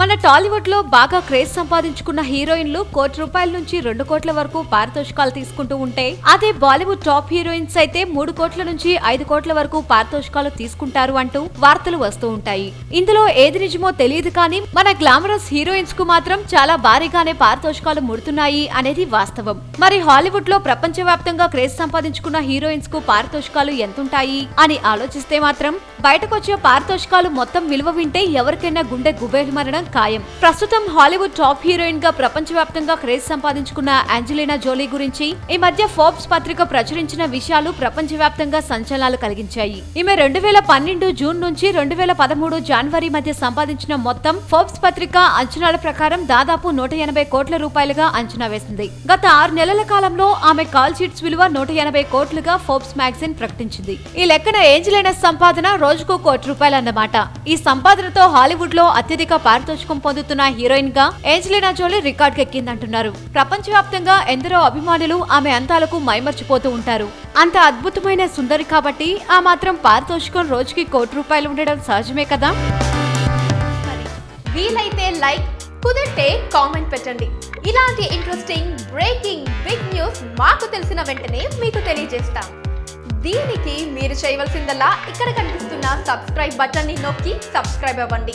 మన టాలీవుడ్ లో బాగా క్రేజ్ సంపాదించుకున్న హీరోయిన్లు ₹1 నుంచి 2 కోట్ల వరకు పారితోషికాలు తీసుకుంటూ ఉంటే, అదే బాలీవుడ్ టాప్ హీరోయిన్స్ అయితే 3 కోట్ల నుంచి 5 కోట్ల వరకు పారితోషికాలు తీసుకుంటారు అంటూ వార్తలు వస్తూ ఉంటాయి. ఇందులో ఏది నిజమో తెలియదు కానీ మన గ్లామరస్ హీరోయిన్స్ కు మాత్రం చాలా భారీగానే పారితోషికాలు ముడుతున్నాయి అనేది వాస్తవం. మరి హాలీవుడ్ లో ప్రపంచవ్యాప్తంగా క్రేజ్ సంపాదించుకున్న హీరోయిన్స్ కు పారితోషికాలు ఎంతుంటాయి అని ఆలోచిస్తే మాత్రం బయటకొచ్చే పారితోషికాలు మొత్తం విలువ వింటే ఎవరికైనా గుండె గుబేలు మరణం ఖాయం. ప్రస్తుతం హాలీవుడ్ టాప్ హీరోయిన్ గా ప్రపంచవ్యాప్తంగా క్రేజ్ సంపాదించుకున్న ఏంజెలినా జోలీ గురించి ఈ మధ్య ఫోర్బ్స్ పత్రిక ప్రచురించిన విషయాలు ప్రపంచవ్యాప్తంగా సంచలనాలు కలిగించాయి. ఈమె 2012 జూన్ నుంచి 2013 జనవరి మధ్య సంపాదించిన మొత్తం ఫోర్బ్స్ పత్రిక అంచనాల ప్రకారం దాదాపు ₹180 కోట్ల అంచనా వేసింది. గత 6 నెలల కాలంలో ఆమె కాల్ షీట్స్ విలువ ₹180 కోట్లుగా ఫోర్బ్స్ మ్యాగజైన్ ప్రకటించింది. ఈ లెక్కన ఏంజెలినా సంపాదన రోజుకు ₹1 అన్నమాట. ఈ సంపాదనతో హాలీవుడ్ లో అత్యధిక పారితోషికం పొందుతున్న హీరోయిన్ గా ఏంజెలినా జోలీ రికార్డుకెక్కిందంటున్నారు. ప్రపంచవ్యాప్తంగా ఎందరో అభిమానులు ఆమె అందాలకు మైమర్చిపోతూ ఉంటారు. అంత అద్భుతమైన సుందరి కాబట్టి ఆ మాత్రం పారితోషికం రోజుకి ₹1 ఉండడం సహజమే కదా. వీలైతే లైక్, కుదిరితే కామెంట్ పెట్టండి. ఇలాంటి ఇంట్రెస్టింగ్ బ్రేకింగ్ బిగ్ న్యూస్ మాకు తెలిసిన వెంటనే మీకు తెలియజేస్తాం. దీనికి మీరు చేయవలసిందల్లా ఇక్కడ కనిపిస్తున్న సబ్స్క్రైబ్ బటన్ ని నొక్కి సబ్స్క్రైబ్ అవ్వండి.